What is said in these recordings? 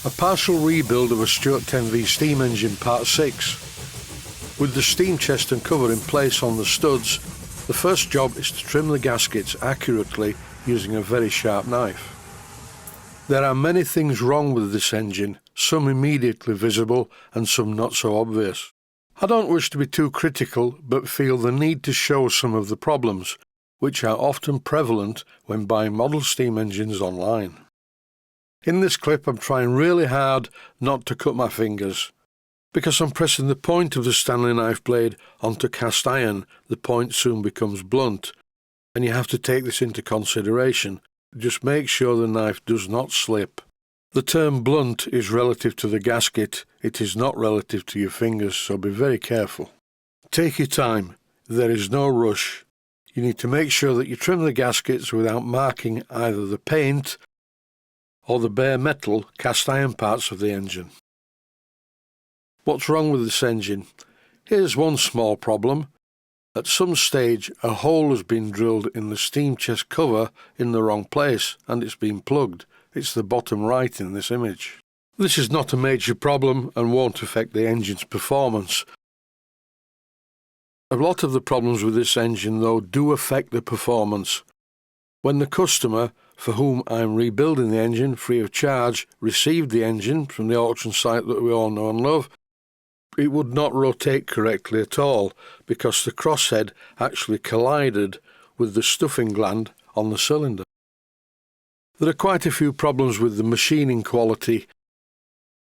A partial rebuild of a Stuart 10V steam engine part 6. With the steam chest and cover in place on the studs, the first job is to trim the gaskets accurately using a very sharp knife. There are many things wrong with this engine, some immediately visible and some not so obvious. I don't wish to be too critical, but feel the need to show some of the problems, which are often prevalent when buying model steam engines online. In this clip I'm trying really hard not to cut my fingers. Because I'm pressing the point of the Stanley knife blade onto cast iron, the point soon becomes blunt, and you have to take this into consideration. Just make sure the knife does not slip. The term blunt is relative to the gasket, it is not relative to your fingers, so be very careful. Take your time, there is no rush. You need to make sure that you trim the gaskets without marking either the paint or the bare metal cast iron parts of the engine. What's wrong with this engine? Here's one small problem. At some stage a hole has been drilled in the steam chest cover in the wrong place and it's been plugged. It's the bottom right in this image. This is not a major problem and won't affect the engine's performance. A lot of the problems with this engine though do affect the performance. When the customer, for whom I am rebuilding the engine free of charge, received the engine from the auction site that we all know and love, it would not rotate correctly at all because the crosshead actually collided with the stuffing gland on the cylinder. There are quite a few problems with the machining quality.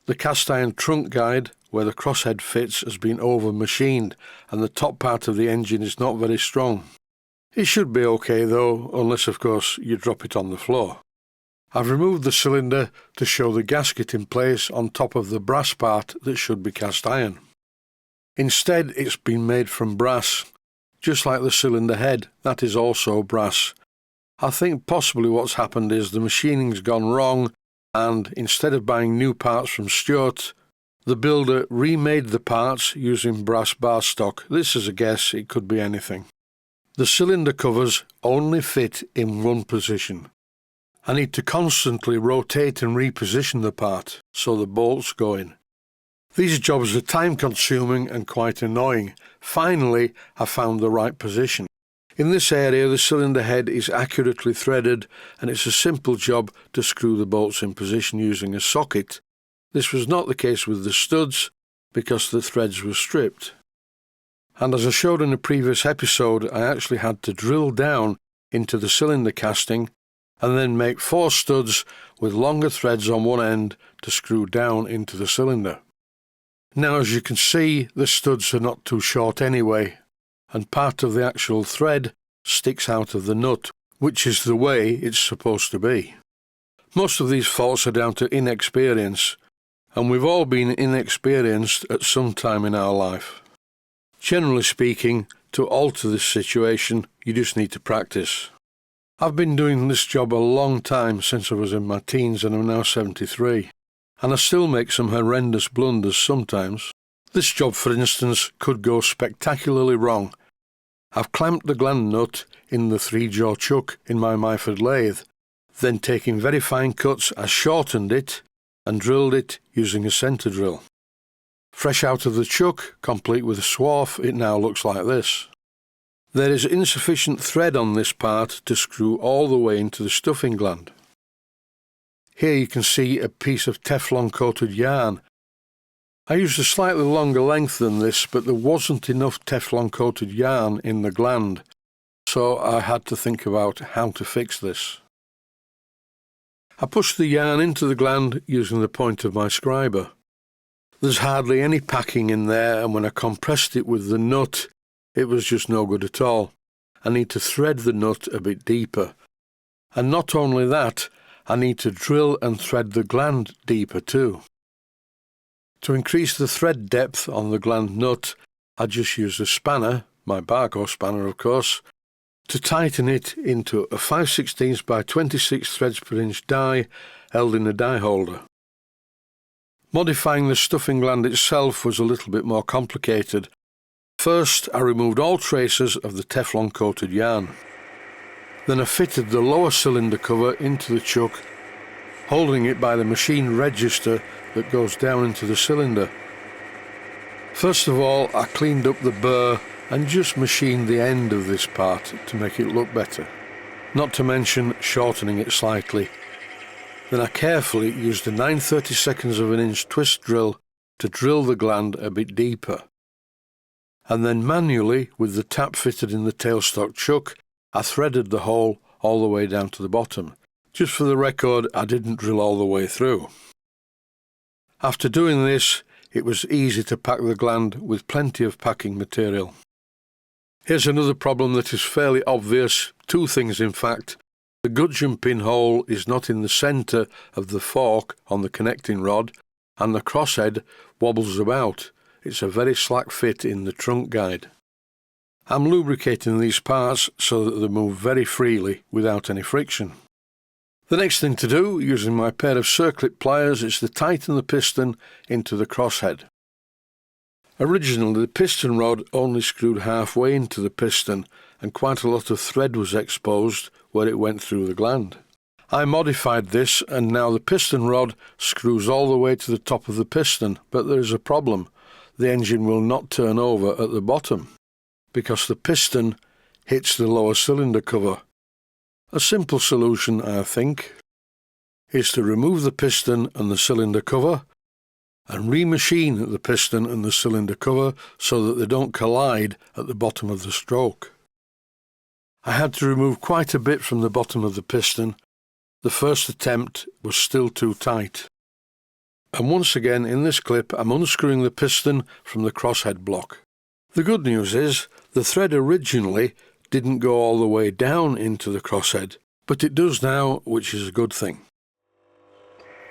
The cast iron trunk guide, where the crosshead fits, has been over machined and the top part of the engine is not very strong. It should be okay though, unless of course you drop it on the floor. I've removed the cylinder to show the gasket in place on top of the brass part that should be cast iron. Instead it's been made from brass, just like the cylinder head, that is also brass. I think possibly what's happened is the machining's gone wrong and instead of buying new parts from Stuart, the builder remade the parts using brass bar stock. This is a guess, it could be anything. The cylinder covers only fit in one position. I need to constantly rotate and reposition the part so the bolts go in. These jobs are time consuming and quite annoying. Finally, I found the right position. In this area the cylinder head is accurately threaded and it's a simple job to screw the bolts in position using a socket. This was not the case with the studs because the threads were stripped. And as I showed in a previous episode, I actually had to drill down into the cylinder casting and then make 4 studs with longer threads on one end to screw down into the cylinder. Now as you can see, the studs are not too short anyway, and part of the actual thread sticks out of the nut, which is the way it's supposed to be. Most of these faults are down to inexperience, and we've all been inexperienced at some time in our life. Generally speaking, to alter this situation, you just need to practice. I've been doing this job a long time, since I was in my teens and I'm now 73, and I still make some horrendous blunders sometimes. This job, for instance, could go spectacularly wrong. I've clamped the gland nut in the 3-jaw chuck in my Myford lathe, then taking very fine cuts I shortened it and drilled it using a centre drill. Fresh out of the chuck, complete with a swarf, it now looks like this. There is insufficient thread on this part to screw all the way into the stuffing gland. Here you can see a piece of Teflon coated yarn. I used a slightly longer length than this, but there wasn't enough Teflon coated yarn in the gland, so I had to think about how to fix this. I pushed the yarn into the gland using the point of my scriber. There's hardly any packing in there, and when I compressed it with the nut, it was just no good at all. I need to thread the nut a bit deeper. And not only that, I need to drill and thread the gland deeper too. To increase the thread depth on the gland nut, I just used a spanner, my Barco spanner of course, to tighten it into a 5/16 by 26 threads per inch die held in a die holder. Modifying the stuffing gland itself was a little bit more complicated. First, I removed all traces of the Teflon coated yarn. Then I fitted the lower cylinder cover into the chuck holding it by the machine register that goes down into the cylinder. First of all, I cleaned up the burr and just machined the end of this part to make it look better, not to mention shortening it slightly. Then I carefully used a 9/32 of an inch twist drill to drill the gland a bit deeper. And then manually, with the tap fitted in the tailstock chuck, I threaded the hole all the way down to the bottom. Just for the record, I didn't drill all the way through. After doing this, it was easy to pack the gland with plenty of packing material. Here's another problem that is fairly obvious, two things in fact. The gudgeon pin hole is not in the centre of the fork on the connecting rod, and the crosshead wobbles about. It's a very slack fit in the trunk guide. I'm lubricating these parts so that they move very freely without any friction. The next thing to do, using my pair of circlip pliers, is to tighten the piston into the crosshead. Originally, the piston rod only screwed halfway into the piston, and quite a lot of thread was exposed where it went through the gland. I modified this, and now the piston rod screws all the way to the top of the piston, but there is a problem. The engine will not turn over at the bottom, because the piston hits the lower cylinder cover. A simple solution, I think, is to remove the piston and the cylinder cover, and remachine the piston and the cylinder cover so that they don't collide at the bottom of the stroke. I had to remove quite a bit from the bottom of the piston. The first attempt was still too tight. And once again in this clip I'm unscrewing the piston from the crosshead block. The good news is the thread originally didn't go all the way down into the crosshead, but it does now, which is a good thing.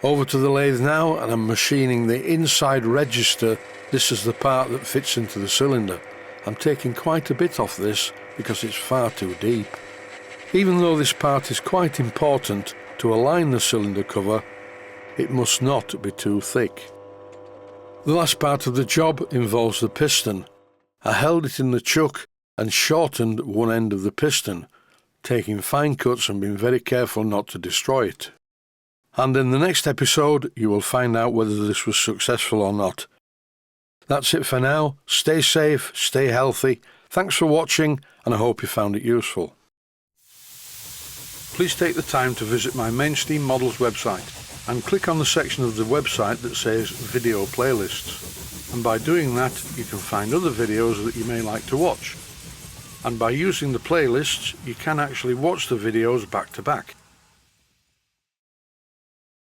Over to the lathe now, and I'm machining the inside register. This is the part that fits into the cylinder. I'm taking quite a bit off this because it's far too deep. Even though this part is quite important to align the cylinder cover, it must not be too thick. The last part of the job involves the piston. I held it in the chuck and shortened one end of the piston, taking fine cuts and being very careful not to destroy it. And in the next episode you will find out whether this was successful or not. That's it for now. Stay safe, stay healthy. Thanks for watching, and I hope you found it useful. Please take the time to visit my Mainsteam Models website and click on the section of the website that says Video Playlists. And by doing that, you can find other videos that you may like to watch. And by using the playlists, you can actually watch the videos back to back.